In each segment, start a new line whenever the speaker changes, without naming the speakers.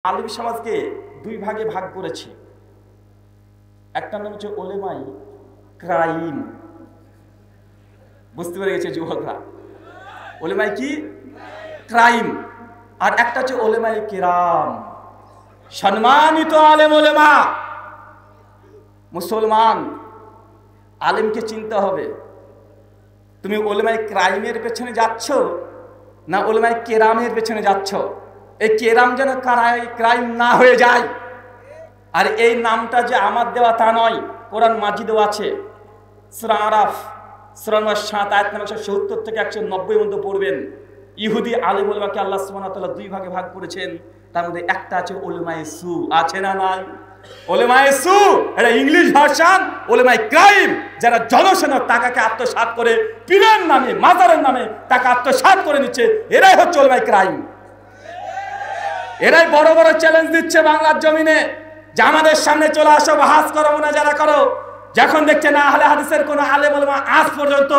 আলিম সমাজকে দুই ভাগে ভাগ করেছি। একটা নাম হচ্ছে ওলেমাই ক্রাইম, বুঝতে পেরে গেছে যুবকরা? ওলেমাই কি ক্রাইম, আর একটা হচ্ছে ওলেমাই কিরাম, সম্মানিত আলেম ওলেমা। মুসলমান আলেমকে চিনতে হবে, তুমি ওলেমাই ক্রাইমের পেছনে যাচ্ছ না ওলেমাই কেরামের পেছনে যাচ্ছ। এই কেরাম যেন ক্রাইম না হয়ে যায়। আর এই নামটা যে আমার দেওয়া তা নয়, কোরআন মাজিদেও আছে। সূরা আরাফ সূরা 7 আয়াত নম্বর 170 থেকে 190 মধ্যে পড়বেন। ইহুদি আলেম ওলেমাকে আল্লাহ সুবহানাহু ওয়া তাআলা দুই ভাগে ভাগ করেছেন। তার মধ্যে একটা আছে ওলেমায়ে সু, আছে না নাই? ওলেমায়ে সু এটা ইংলিশ ভার্সন, ওলেমায়ে ক্রাইম যারা জনসেনার টাকাকে আত্মসাৎ করে পীরের নামে মাজারের নামে টাকা আত্মসাৎ করে নিচ্ছে, এরাই হচ্ছে ওলেমায়ে ক্রাইম। এরাই বড় বড় চ্যালেঞ্জ দিচ্ছে বাংলার জমিনে যে আমাদের সামনে চলে আসো, বাহাস করো, মুনাজারা করো। যখন দেখছে না আহলে হাদিসের কোনো আলেম ওলেমা আজ পর্যন্ত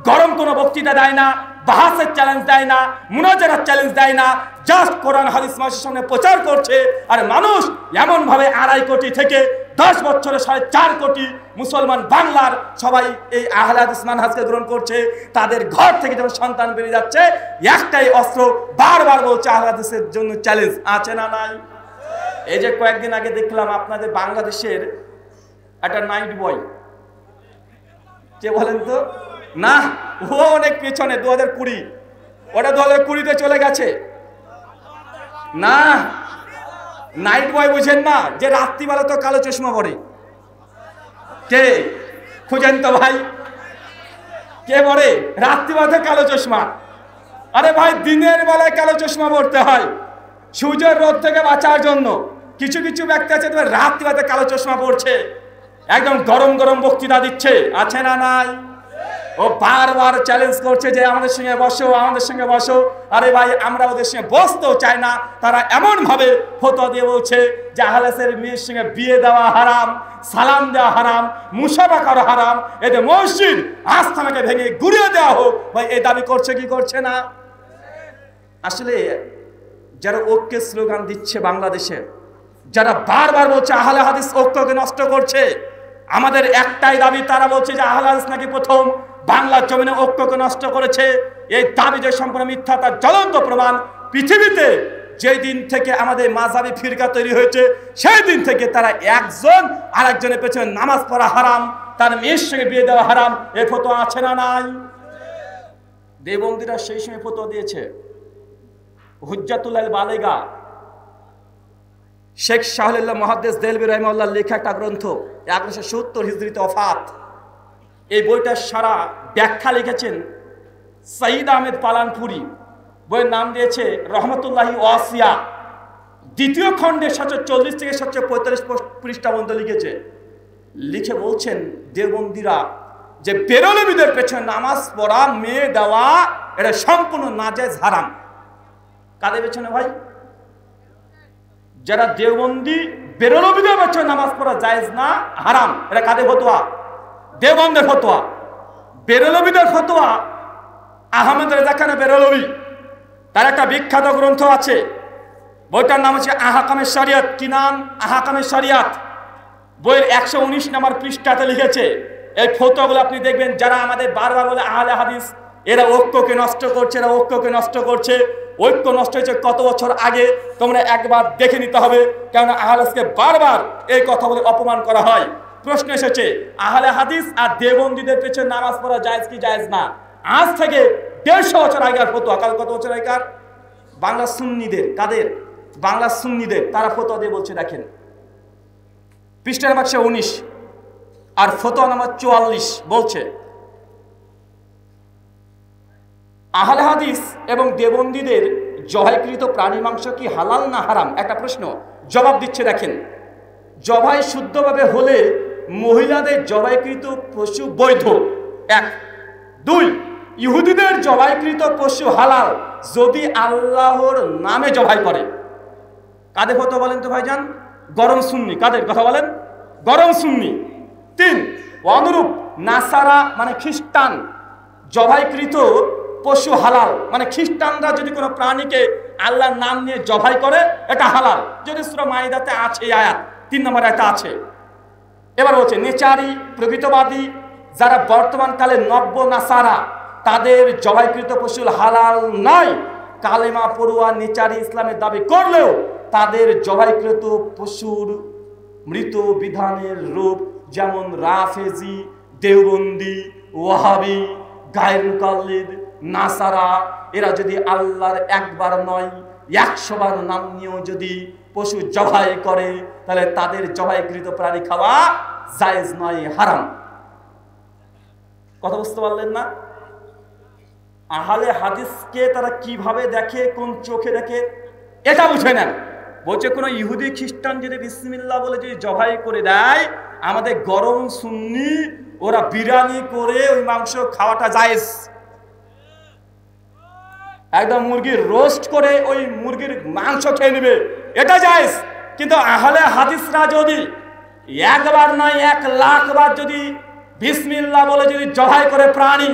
গরম কোনো বক্তৃতা দেয় না, বাহাসের চ্যালেঞ্জ দেয় না, মুনাজারার চ্যালেঞ্জ দেয় না, জাস্ট কোরআন হাদিস মানুষের সামনে প্রচার করছে। আর মানুষ এমন ভাবে 2.5 কোটি থেকে 10 বছরে 4.5 কোটি মুসলমান বাংলার সবাই এই আহলে হাদিস মানহাজকে গ্রহণ করছে। তাদের ঘর থেকে যখন সন্তান বেরিয়ে যাচ্ছে, একটাই অস্ত্র বারবার বলছে আহলে হাদিসের জন্য চ্যালেঞ্জ, আছে না নাই? এই যে কয়েকদিন আগে দেখলাম আপনাদের বাংলাদেশের একটা নাইট বয়, কে বলেন তো? না, ও অনেক পেছনে, 2020, ওটা 2020-তে চলে গেছে। না, নাইট বয় বুঝেন না, যে রাত্রিবেলা তো কালো চশমা পরে। কে খুঁজেন তো ভাই, কে পরে রাত্রিবেলা কালো চশমা? আরে ভাই, দিনের বেলায় কালো চশমা পড়তে হয় সূর্যের রোদ থেকে বাঁচার জন্য। কিছু কিছু ব্যক্তি আছে রাত্রিবেলা কালো চশমা পড়ছে, একদম গরম গরম বক্তৃতা দিচ্ছে, আছে না নাই? ও বারবার চ্যালেঞ্জ করছে যে আমাদের সঙ্গে বসো, আমাদের সঙ্গে বসো। আরে ভাই, আমরা ওদের সঙ্গে বসতেও চাই না। তারা এমন ভাবে ফতোয়া দিয়ে বলছে যে আহলেসের মেয়ের সঙ্গে বিয়ে দেওয়া হারাম, সালাম দেওয়া হারাম, মুসাফা করা হারাম, এতে মসজিদ আস্থানাকে ভেঙে গুড়িয়ে দেওয়া হোক। ভাই, এই দাবি করছে কি করছে না? আসলে যারা ঐক্যের স্লোগান দিচ্ছে বাংলাদেশে, যারা বারবার বলছে আহলে হাদিস ঐক্যকে নষ্ট করছে, আমাদের একটাই দাবি, তারা বলছে যে আহলে হাদিস নাকি প্রথম বাংলার জমিনে ঐক্যকে নষ্ট করেছে। এই দাবি যে সম্পূর্ণ মিথ্যা, তার জ্বলন্ত প্রমাণ পৃথিবীতে যেই দিন থেকে আমাদের মাযহাবী ফিরকা তৈরি হয়েছে, সেই দিন থেকে তারা একজন আরেকজনের পেছনে নামাজ পড়া হারাম, তার মেয়ের সঙ্গে বিয়ে দেওয়া হারাম, এই ফতোয়া আছে না নাই? দেওবন্দীরা সেই সময় ফতোয়া দিয়েছে। হুজ্জাতুল বালেগা শেখ শাহুল্লাহ মুহাদ্দিস দেলবি রাহিমাহুল্লাহ লেখা একটা গ্রন্থ, 1170 হিজরিতে ওফাত। এই বইটার সারা ব্যাখ্যা লিখেছেন সঈদ আহমেদ পালানপুরি। বইয়ের নাম দিয়েছে রহমতুল্লাহি ওয়াসিয়া। দ্বিতীয় খণ্ডে 740 থেকে 745 পৃষ্ঠা পর্যন্ত লিখেছে। লিখে বলছেন দেওবন্দীরা যে বেরলভীদের পেছনে নামাজ পড়া, মেয়ে দেওয়া, এটা সম্পূর্ণ নাজায়েজ হারাম। কাদের পেছনে ভাই? যারা দেওবন্দি বেরলভীদের পেছনে নামাজ পড়া জায়েজ না, হারাম, এটা কাদের ফতোয়া? দেওবন্দের ফতোয়া। বেরলভীদের ফতোয়া আহমেদ রেজা খান বেরলভী, তার একটা বিখ্যাত গ্রন্থ আছে, বইটার নাম হচ্ছে আহকামে শরিয়ত। কি নাম? আহকামে শরিয়ত। বইয়ের 119 নম্বর পৃষ্ঠাতে লিখেছে। এই ফতোয়াগুলো আপনি দেখবেন, যারা আমাদের বারবার বলে আহলে হাদিস এরা ঐক্যকে নষ্ট করছে, এরা ঐক্যকে নষ্ট করছে। ঐক্য নষ্ট হয়েছে কত বছর আগে, তোমরা একবার দেখে নিতে হবে। কেননা আহলে হাদিসকে বারবার এই কথা বলে অপমান করা হয়। প্রশ্ন এসেছে, আহলে হাদিস আর দেওবন্দীদের পেছনে নামাজ পড়া জায়েজ কি জায়েজ না? আজ থেকে 150 বছর আগের ফতোয়া। কাল কত বছর আগেকার? বাংলা সুন্নিদের। কাদের? বাংলা সুন্নিদের। তারা ফতোয়া দিয়ে বলছে, দেখেন পৃষ্ঠা নাম্বার 19 আর ফতোয়া নাম্বার 44 বলছে, আহলে হাদিস এবং দেওবন্দীদের জবাইকৃত প্রাণী মাংস কি হালাল না হারাম? একটা প্রশ্ন, জবাব দিচ্ছে দেখেন। জবাই শুদ্ধভাবে হলে মহিলাদের জবাইকৃত পশু বৈধ, 1। 2, ইহুদিদের জবাইকৃত পশু হালাল যদি আল্লাহর নামে জবাই করে। কাদের ফতোয়া বলেন তো ভাইজান? গরম সুন্নি। কাদের কথা বলেন? গরম সুন্নি। 3, অনুরূপ নাসারা মানে খ্রিস্টান জবাইকৃত পশু হালাল, মানে খ্রিস্টানরা যদি কোনো প্রাণীকে আল্লাহর নাম নিয়ে জবাই করে, এটা হালাল। যদি সূরা মাইদাতে আছে আয়াত 3 নম্বর আয়াতে আছে। এবার বলছে নেচারি প্রকৃতবাদী যারা বর্তমান কালে নব্য নাসারা, তাদের জবাইকৃত পশু হালাল নয়। কালেমা পড়ুয়া নেচারি ইসলামের দাবি করলেও তাদের জবাইকৃত পশুর মৃত বিধানের রূপ, যেমন রাফেজি, দেওবন্দি, ওয়াহাবি, গায়ের মুকাল্লিদ, নাসারা, এরা যদি আল্লাহর একবার নয় 100 বার নাম নিয়েও যদি পশু জবাই করে, তাহলে তাদের জবাইকৃত প্রাণী খাওয়া জায়েজ নয়, হারাম। কথা বুঝতে পারলেন না? আহলে হাদিসকে তারা কিভাবে দেখে, কোন চোখে দেখে, এটা বুঝে নেন। বলছে কোনো ইহুদি খ্রিস্টান যদি বিসমিল্লাহ বলে যদি জবাই করে দেয়, আমাদের গরম সুন্নি ওরা বিরিয়ানি করে ওই মাংস খাওয়াটা জায়েজ। একদম মুরগির রোস্ট করে ওই মুরগির মাংস খেয়ে নেবে, এটা জায়েজ। কিন্তু আহলে হাদিসরা যদি একবার নয় 1 লাখ বার যদি বিসমিল্লাহ বলে যদি জবাই করে প্রাণী,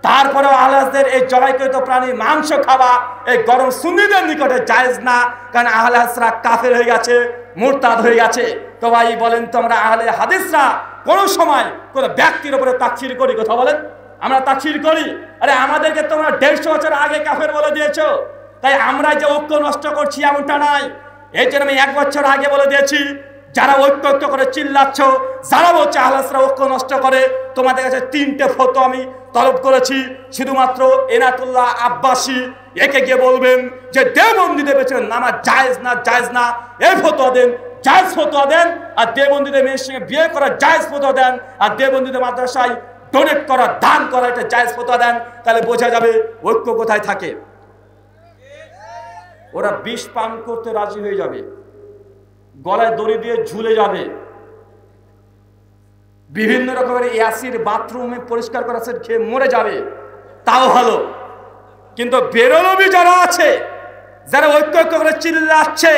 তারপরেও আহলে হাদিসদের এই জবাইকৃত প্রাণী মাংস খাওয়া এই গরম সুন্নিদের নিকটে জায়েজ না। কারণ আহলে হাদিসরা কাফের হয়ে গেছে, মুরতাদ হয়ে গেছে। তো ভাই বলেন তো, আমরা আহলে হাদিসরা কোনো সময় কোনো ব্যক্তির উপরে তাকফির করি? কথা বলেন, আমরা তাকফির করি? আরে আমাদেরকে তোমরা 150 বছর আগে কাফের বলে দিয়েছো, তাই আমরা যে ঐক্য নষ্ট করছি এমনটা নয়। এই জন্য আমি 1 বছর আগে বলে দিয়েছি, যারা ঐক্য করে চিল্লাচ্ছ, যারা বলছে আহলে হাদিসরা ঐক্য নষ্ট করে, তোমাদের কাছে 3টে ফতোয়া আমি তলব করেছি। শুধুমাত্র এনাতুল্লাহ আব্বাসী একে গিয়ে বলবেন যে দেওবন্দীদের পেছনে নামাজ জায়েজ না, জায়েজ না, এই ফতোয়া দেন, জায়েজ ফতোয়া দেন। আর দেওবন্দীদের মেয়ের সঙ্গে বিয়ে করা জায়েজ ফতোয়া দেন। আর দেওবন্দীদের মাদ্রাসায় ডোনেট করা, দান করা, এটা জায়েজ ফতোয়া দেন। তাহলে বোঝা যাবে ঐক্য কোথায় থাকে। ওরা বিষ পান করতে রাজি হয়ে যাবে, গলায় দড়ি দিয়ে ঝুলে যাবে, বিভিন্ন রকমের অ্যাসিড বাথরুমে পরিষ্কার করা সেট খেয়ে মরে যাবে, তাও ভালো। কিন্তু বেরলবি যারা আছে, যারা ঐক্য করে চিল্লাচ্ছে,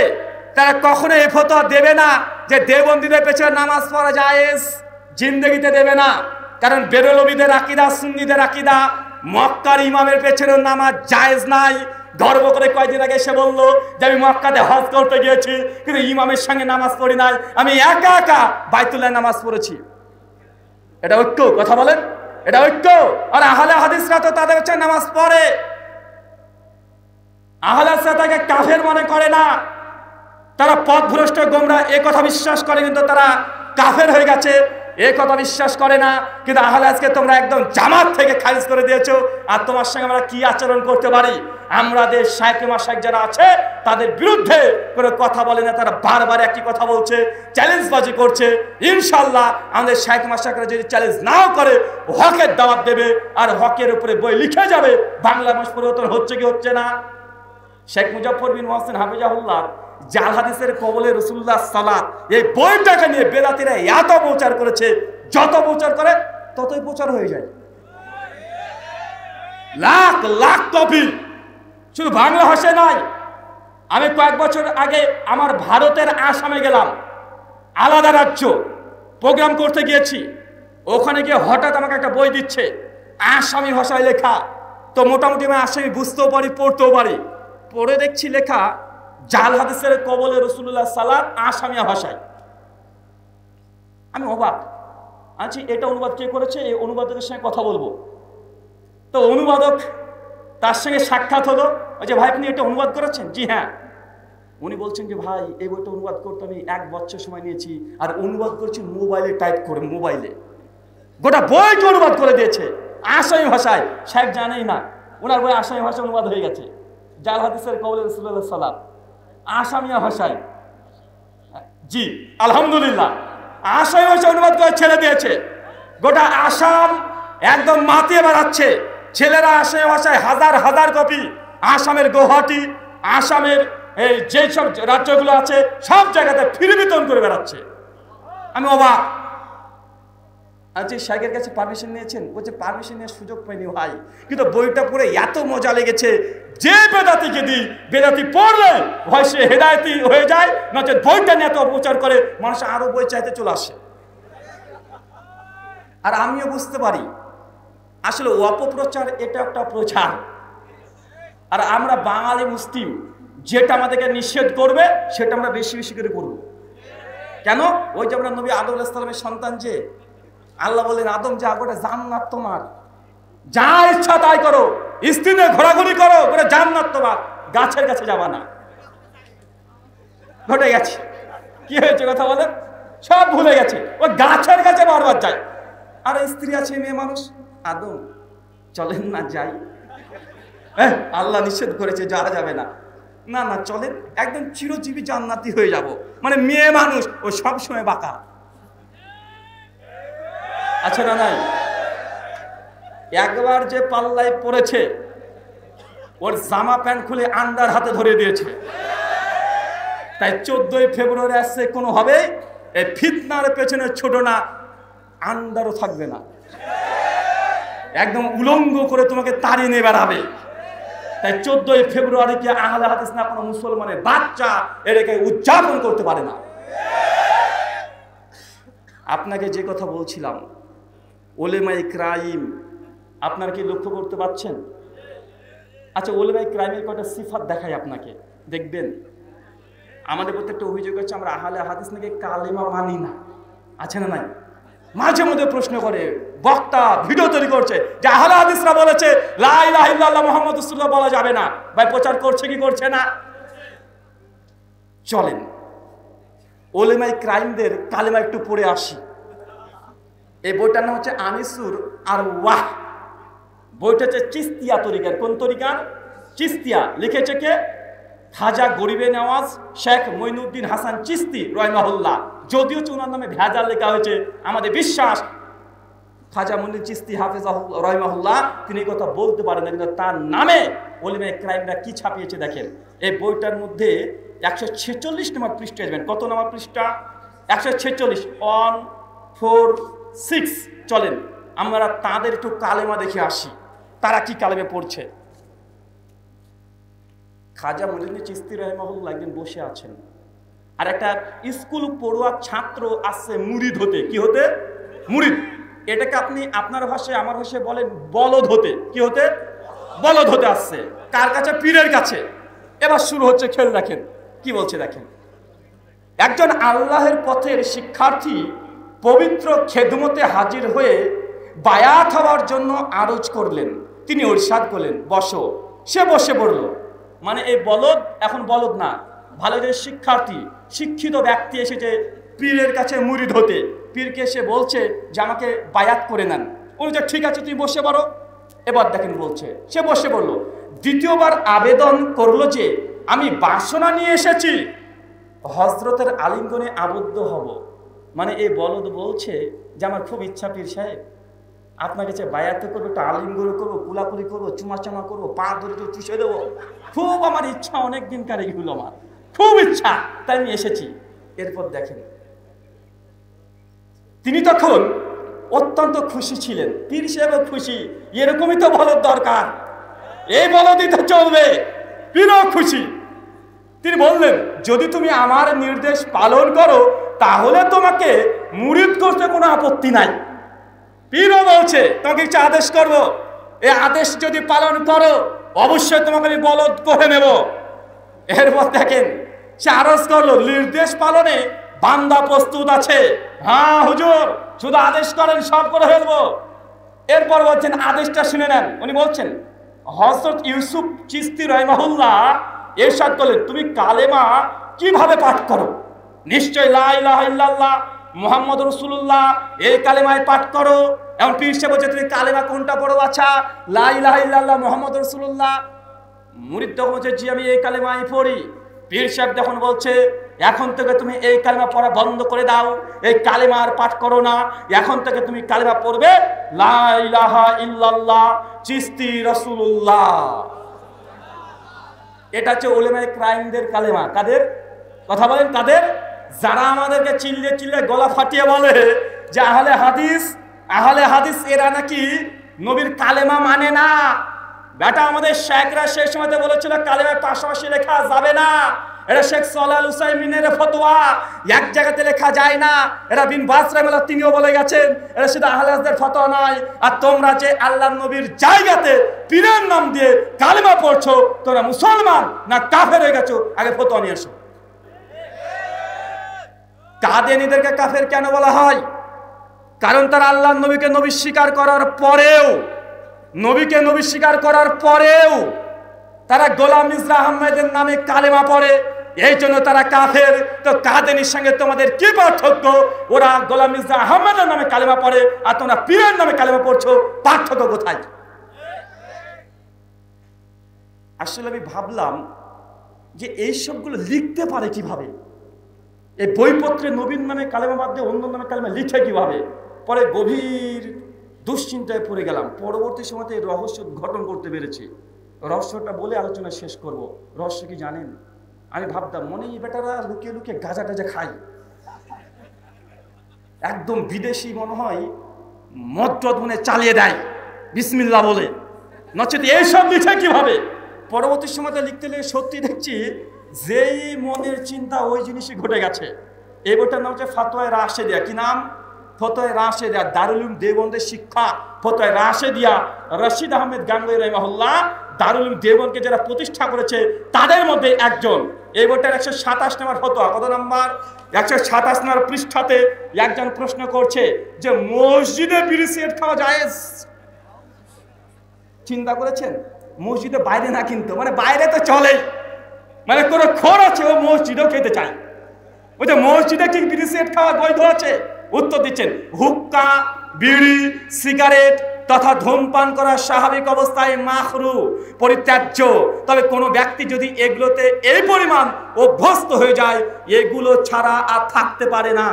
তারা কখনো এই ফতোয়া দেবে না যে দেওবন্দীদের পেছনে নামাজ পড়া জায়েজ, জিন্দেগিতে দেবে না। কারণ বেরলবিদের আকীদা, সুন্নিদের আকীদা, মক্কার ইমামের পেছনে নামাজ জায়েজ নাই। গর্ব করে কয়েকদিন আগে এসে বললো যে আমি মক্কাতে হজ করতে গিয়েছি, কিন্তু ইমামের সঙ্গে নামাজ পড়ি নাই, আমি একা একা বাইতুল্লাহ নামাজ পড়েছি। এটা ঐক্য? কথা বলেন, এটা ঐক্য? আর আহলে হাদিসরা তো তাদের হচ্ছে নামাজ পড়ে, আহলে হাদিসরা তাকে কাফের মনে করে না। তারা পথভ্রষ্ট গোমরা এ কথা বিশ্বাস করে, কিন্তু তারা কাফের হয়ে গেছে এ কথা বিশ্বাস করে না। কিন্তু আহলে হাদিসকে তোমরা একদম জামাত থেকে খারিজ করে দিয়েছো। আর তোমার সঙ্গে আমরা কি আচরণ করতে পারি? আমাদের শায়েখ মাশায়েখ যারা আছে তাদের বিরুদ্ধে কোনো কথা বলে না, তারা বারবার একই কথা বলছে, চ্যালেঞ্জবাজি করছে। ইনশাআল্লাহ আমাদের শায়েখ মাশায়েখরা যদি চ্যালেঞ্জ নাও করে, হকের দাওয়াত দেবে আর হকের উপরে বই লিখে যাবে। বাংলা মানুষ পরিবর্তন হচ্ছে কি হচ্ছে না? শেখ মুজাফফর বিন মোহসেন হাফিজাহুল্লাহ জাল হাদিসের কবলে রাসূলুল্লাহ সালাত, এই বইটাকে নিয়ে বেদাতীরা এত প্রচার করেছে, যত প্রচার করে ততই প্রচার হয়ে যায়। লাখ লাখ কপি, শুধু বাংলা ভাষায় নয়। আমি কয়েক বছর আগে আমার ভারতের আসামে গেলাম, আলাদা রাজ্য প্রোগ্রাম করতে গিয়েছি। ওখানে গিয়ে হঠাৎ আমাকে একটা বই দিচ্ছে, আসামি ভাষায় লেখা। তো মোটামুটি আমি আসামি বুঝতেও পারি, পড়তেও পারি। পড়ে দেখছি লেখা জাল হাদিসের কবলে রাসূলুল্লাহ সালাত আসামিয়া ভাষায়। আমি অবাক, আচ্ছা এটা অনুবাদ কে করেছে? এই অনুবাদকের সঙ্গে কথা বলবো। তো অনুবাদক, তার সঙ্গে সাক্ষাৎ হলো। ওই যে ভাই আপনি এটা অনুবাদ করেছেন? জি হ্যাঁ। উনি বলছেন যে ভাই এই বইটা অনুবাদ করতে আমি 1 বছর সময় নিয়েছি, আর অনুবাদ করেছি মোবাইলে টাইপ করে, মোবাইলে গোটা বইটা অনুবাদ করে দিয়েছে আসামি ভাষায়। সাহেব জানেই না ওনার বই আসামি ভাষায় অনুবাদ হয়ে গেছে। জাল হাদিসের কবলে রাসূলুল্লাহ সালাত আসামিয়া ভাষায়। জি আলহামদুলিল্লাহ, আসামি ভাষায় অনুবাদ করে ছেড়ে দিয়েছে। গোটা আসাম একদম মাতিয়ে বেড়াচ্ছে। ছেলেরা আসামি ভাষায় হাজার হাজার কপি, আসামের গৌহাটি, আসামের এই যেসব রাজ্যগুলো আছে সব জায়গাতে ফিরে বিতরণ করে বেড়াচ্ছে। আমি অবাক। আচ্ছা শাইখের কাছে পারমিশন নিয়েছেন? বলছে পারমিশন নেওয়ার সুযোগ পাইনি ভাই, কিন্তু বইটা পড়ে এত মজা লেগেছে যে বেদাতিকে দিই, বেদাতি পড়লে হয় সে হেদায়েতি হয়ে যায়, নচেত বইটা নিয়ে এত অপপ্রচার করে মানুষ আরো বই চাইতে চলে আসে। আর আমিও বুঝতে পারি আসলে অপপ্রচার এটা একটা প্রচার। আর আমরা বাঙালি মুসলিম, যেটা আমাদেরকে নিষেধ করবে সেটা আমরা বেশি বেশি করে করব। কেন? ওই যে আমরা নবী আদম আলাইহিস সালামের সন্তান, যে আল্লাহ বললেন আদম যা গোটা জান্নাত তোমার, যা ইচ্ছা তাই করো, স্ত্রীতে ঘোরাঘুরি করো, গোটা জান্নাত তোমার, গাছের কাছে যাবা না। ঘটে গেছে, কি হয়েছে কথা বলেন? সব ভুলে গেছে, ওই গাছের কাছে বারবার যায়। আর স্ত্রী আছে, মেয়ে মানুষ, আদম চলেন না যাই, আল্লাহ নিষেধ করেছে যাওয়া যাবে না, না না চলেন, একদম চিরজীবী জান্নাতি হয়ে যাব। মানে মেয়ে মানুষ ও সবসময় বাঁকা, আছে না নাই? একবার যে পাল্লায় পড়েছে, ওর জামা প্যান্ট খুলে আন্ডার হাতে ধরে দিয়েছে। তাই 14ই ফেব্রুয়ারি আসছে, কোনো হবে এই ফিতনার পেছনে ছোট না, আন্ডারও থাকবে না, একদম উলঙ্গ করে তোমাকে তাড়িয়ে নিয়ে বেড়াবে। তাই 14ই ফেব্রুয়ারিকে আহলে হাদিস না কোনো মুসলমানের বাচ্চা এটাকে উদযাপন করতে পারে না। আপনাকে যে কথা বলছিলাম, ওলেমায়ে ক্রাইম, আপনারা কি লক্ষ্য করতে পারছেন? আচ্ছা, ওলেমায়ে ক্রাইমের কয়টা সিফাত দেখাই আপনাকে, দেখবেন। আমাদের প্রত্যেকটা অভিযোগ হচ্ছে আমরা আহলে হাদিস নাকি কালেমা মানি না, আছে না নাই? মাঝে মধ্যে প্রশ্ন করে, বক্তা ভিডিও তৈরি করছে যে আহলে হাদিসরা বলেছে লা ইলাহা ইল্লাল্লাহ মুহাম্মাদুর রাসূলুল্লাহ বলা যাবে না। ভাই প্রচার করছে কি করছে না? চলেন ওলেমায়ে ক্রাইমদের কালেমা একটু পড়ে আসি। এই বইটার নাম হচ্ছে আনিসুর আর ওয়াহ। বইটা হচ্ছে চিস্তিয়া তরিকার। কোন তরিকার? চিস্তিয়া। লিখেছে কে? খাজা গরিবে নওয়াজ শেখ মঈনুদ্দিন হাসান চিস্তি রহিমাহুল্লাহ। যদিও ওনার নামে ভেজাল লেখা হয়েছে, আমাদের বিশ্বাস খাজা মঈনুদ্দিন চিস্তি হাফেজাহুল্লাহ রহিমাহুল্লাহ তিনি কথা বলতে পারেন না, কিন্তু তার নামে ওলেমায়ে ক্রাইমরা কি ছাপিয়েছে দেখেন। এই বইটার মধ্যে 146 নম্বর পৃষ্ঠা আসবেন। কত নম্বর পৃষ্ঠা? 146, 146। চলেন আমরা তাদের একটু কালেমা দেখে আসি, তারা কি কালেমে পড়ছে। খাজা মঈনুদ্দিন চিস্তি রহিমাহুল্লাহ একদিন বসে আছেন, আর একটা স্কুল পড়ুয়া ছাত্র আসছে মুরিদ হতে। কি হতে? মুরিদ। এটাকে আপনি আপনার ভাষায় আমার ভাষায় বলেন বলদ হতে। কি হতে? বলদ হতে আসছে। কার কাছে? পীরের কাছে। এবার শুরু হচ্ছে, খেল রাখেন কি বলছে দেখেন। একজন আল্লাহের পথের শিক্ষার্থী পবিত্র খেদমতে হাজির হয়ে বায়াত হওয়ার জন্য আরজ করলেন। তিনি ইরশাদ করলেন, বসো। সে বসে পড়ল। মানে এই বলদ এখন বলদ না, ভালো যে শিক্ষার্থী, শিক্ষিত ব্যক্তি এসেছে পীরের কাছে মুরিদ হতে। পীরকে সে বলছে যে আমাকে বায়াত করে নেন। উনি যে ঠিক আছে তুমি বসে পড়ো। এবার দেখেন বলছে, সে বসে পড়লো। দ্বিতীয়বার আবেদন করলো যে আমি বাসনা নিয়ে এসেছি, হযরতের আলিঙ্গনে আবদ্ধ হব। মানে এই বলদ বলছে যে আমার খুব ইচ্ছা পীর সাহেব, আপনার কাছে বায়াত করবো, একটু আলিঙ্গন করবো, কুলাকুলি করবো, চুমাচামা করবো, পা ধরে চুষে দেবো, খুব আমার ইচ্ছা, অনেক দিন কার এগুলো আমার খুব ইচ্ছা, তাই আমি এসেছি। এরপর দেখেন তিনি তখন অত্যন্ত খুশি ছিলেন। পীর সাহেবও খুশি, এরকমই তো বলদ দরকার, এই বলদই তো চলবে। পীরও খুশি। তিনি বললেন, যদি তুমি আমার নির্দেশ পালন করো তাহলে তোমাকে মুরিদ করতে কোনো আপত্তি নাই। পীরও বলছে তোমাকে কিছু আদেশ করবো, এই আদেশ যদি পালন করো অবশ্যই তোমাকে আমি বলদ করে নেব। এরপর দেখেন সে আরজ করলো, নির্দেশ পালনে বান্দা প্রস্তুত আছে। হ্যাঁ হুজুর, শুধু আদেশ করেন, সব করে ফেলবো। এরপর বলছেন, আদেশটা শুনে নেন। উনি বলছেন, হযরত ইউসুফ চিশতি রাহিমাহুল্লাহ ইরশাদ করলেন, তুমি কালেমা কিভাবে পাঠ করো? নিশ্চয় লা ইলাহা ইল্লাল্লাহ মুহাম্মাদুর রাসূলুল্লাহ এই কালেমায় পাঠ করো। এখন পীর সাহেব বলছে, তুমি কালেমা কোনটা পড়ো? আচ্ছা, লা ইলাহা ইল্লাল্লাহ মুহাম্মাদুর রাসূলুল্লাহ। মুরিদ তখন বলছে, জি আমি এই কালেমাই পড়ি। পীর সাহেব যখন বলছে, এখন থেকে তুমি এই কালেমা পড়া বন্ধ করে দাও, এই কালেমা আর পাঠ করো না, এখন থেকে তুমি কালেমা পড়বে লা ইলাহা ইল্লাল্লাহ চিশতি রাসূলুল্লাহ। এটা হচ্ছে ওলেমায়ে ক্রাইমদের কালেমা। কাদের কথা বলেন? কাদের? যারা আমাদেরকে চিল্লে চিল্লে গলা ফাটিয়ে বলে যে আহলে হাদিস, আহলে হাদিস এরা নাকি নবীর কালেমা মানে না। বেটা আমাদের শেখরা সেই সময়তে বলেছিল কালেমার পাশাপাশি লেখা যাবে না, এটা শেখ সালেহ আল উসাইমিনের ফতোয়া, এক জায়গাতে লেখা যায় না। এটা বিন বাজ রাহিমাহুল্লাহ তিনিও বলে গেছেন, এটা শুধু আহলে হাদিসদের ফতোয়া নয়। আর তোমরা যে আল্লাহর নবীর জায়গাতে পীরের নাম দিয়ে কালেমা পড়ছো, তোমরা মুসলমান না কাফের হয়ে গেছো, আগে ফতোয়া নিয়ে এসো। কাদিয়ানীদেরকে কাফের কেন বলা হয়? কারণ তারা আল্লাহর নবীকে নবী স্বীকার করার পরেও, নবীকে নবী স্বীকার করার পরেও তারা গোলাম মির্জা আহমেদের নামে কালেমা পড়ে, এই জন্য তারা কাফের। তো কাদিয়ানীর সঙ্গে তোমাদের কি পার্থক্য? ওরা গোলাম মির্জা আহমেদের নামে কালেমা পড়ে, আর তোমরা পীরের নামে কালেমা পড়ছো, পার্থক্য কোথায়? আসলে আমি ভাবলাম যে এই সবগুলো লিখতে পারে কিভাবে, এই বইপত্রে নবীর নামে কালেমা বাদ দিয়ে অন্য নামে কালেমা লিখে কিভাবে? পরে গভীর দুশ্চিন্তায় পড়ে গেলাম। পরবর্তী সময়তে এই রহস্য উদ্ঘাটন করতে পেরেছি। রহস্যটা বলে আলোচনা শেষ করব। রহস্য কি জানেন? আমি ভাবতাম মনে এই বেটারা লুকিয়ে লুকিয়ে গাঁজা টাজা খায়, একদম বিদেশি মনে হয়, মদ মনে চালিয়ে দেয় বিসমিল্লাহ বলে, নচেত এইসব লিখে কিভাবে? পরবর্তী সময়তে লিখতে লিখে সত্যি দেখছি যেই মনের চিন্তা ওই জিনিসই ঘটে গেছে। এই বইটার নাম হচ্ছে ফতোয়ায়ে রাশেদিয়া। কি নাম? ফতোয়ায়ে রাশেদিয়া, দারুল উলুম দেওবন্দের শিক্ষা। ফতোয়ায়ে রাশেদিয়া, রশিদ আহমেদ গাঙ্গুহি রাহিমাহুল্লাহ দারুল উলুম দেওবন্দকে যারা প্রতিষ্ঠা করেছে তাদের মধ্যে একজন। এই বইটার 127 নম্বর ফতোয়া। কত নম্বর? 127 নম্বর পৃষ্ঠাতে একজন প্রশ্ন করছে যে মসজিদে বিড়ি সিগারেট খাওয়া জায়েজ? চিন্তা করেছেন? মসজিদে বাইরে না, কিন্তু মানে বাইরে তো চলেই, মানে কোনো খোর আছে ও মসজিদেও খেতে চায়। ওই যে মসজিদে কি বিড়ি সিগারেট খাওয়া বৈধ আছে? উত্তর দিচ্ছেন হুক্কা, বিড়ি, সিগারেট তথা ধূমপান করা স্বাভাবিক অবস্থায় মাকরু, পরিত্যাজ্য। তবে কোনো ব্যক্তি যদি এগুলোতে এই পরিমাণ অভ্যস্ত হয়ে যায়, এগুলো ছাড়া আর থাকতে পারে না।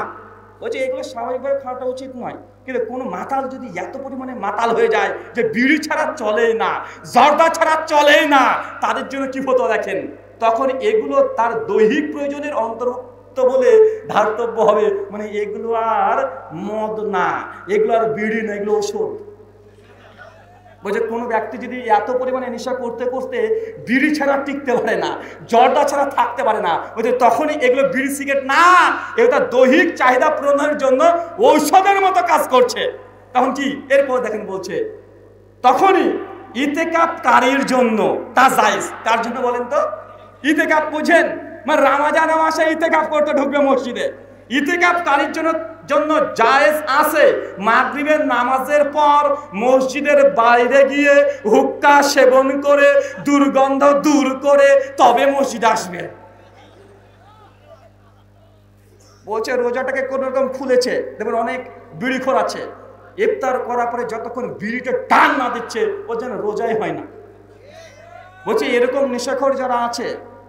বলছে এগুলো স্বাভাবিকভাবে খাওয়াটা উচিত নয়, কিন্তু কোনো মাতাল যদি এত পরিমাণে মাতাল হয়ে যায় যে বিড়ি ছাড়া চলেই না, জর্দা ছাড়া চলেই না, তাদের জন্য কি ফতোয়া দেখেন? তখন এগুলো তার দৈহিক প্রয়োজনের অন্তর্ভুক্ত বলে ধার্তব্য হবে। মানে এগুলো আর মদ না, এগুলো আর বিড়ি না, এগুলো ওষুধ। বলছে কোনো ব্যক্তি যদি এত পরিমাণে নেশা করতে করতে বিড়ি ছাড়া টিকতে পারে না, জর্দা ছাড়া থাকতে পারে না, বলছে তখনই এগুলো বিড়ি সিগারেট না, এগুলো তার দৈহিক চাহিদা পূরণের জন্য ঔষধের মতো কাজ করছে। তখন কি? এরপর দেখেন বলছে তখনই ইতিকাফকারীর জন্য তা জায়েজ। কার জন্য বলেন তো? ইতিকাফ বুঝেন? মানে রমজান মাসে ইতিকাফ করতে ঢুকবে মসজিদে, ইতিকাফকারীর জন্য জায়েজ আছে মাগরিবের নামাজের পর মসজিদের বাইরে গিয়ে হুক্কা সেবন করে দুর্গন্ধ দূর করে তবে মসজিদে আসবে। বলছে রোজাটাকে কোন রকম খুলেছে, দেখবেন অনেক বিড়িখোর আছে, ইফতার করার পরে যতক্ষণ বিড়িটা টান না দিচ্ছে ও যেন রোজাই হয় না। বলছে এরকম নেশাখোর যারা আছে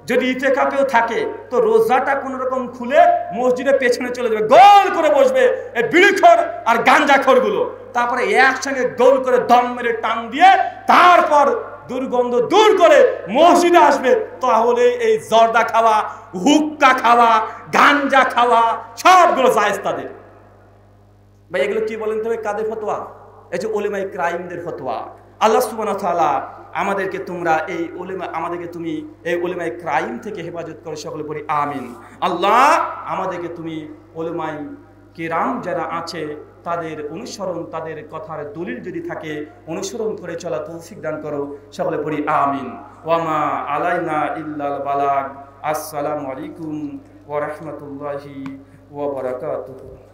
যদি ইতিকাফেও থাকে তো রোজাটা কোন রকম খুলে মসজিদের পেছনে চলে যাবে, গোল করে বসবে এই বিড়িখোর আর গাঞ্জাখোর গুলো, তারপরে একসঙ্গে গোল করে দম মেরে টান দিয়ে তারপর দুর্গন্ধ দূর করে মসজিদে আসবে। তাহলে এই জর্দা খাওয়া, হুক্কা খাওয়া, গাঞ্জা খাওয়া সবগুলো জায়েজ তাদের। ভাই এগুলো কি বলেন তবে কাদের ফতোয়া? এই যে উলেমায়ে কেরামদের ফতোয়া। আল্লাহ সুবহানাহু ওয়া তাআলা আমাদেরকে তুমি এই উলেমায়ে কেরাম থেকে হেফাজত করো, সকলে পড়ি আমিন। আল্লাহ আমাদেরকে তুমি উলেমায়ে কেরাম যারা আছে তাদের অনুসরণ, তাদের কথার দলিল যদি থাকে অনুসরণ করে চলা তৌফিক দান করো, সকলে পড়ি আমিন। ওয়ামা আলাইনা ইল্লাল বালাগ। আসসালামু আলাইকুম ওয়া রাহমাতুল্লাহি ওয়া বারাকাতুহু।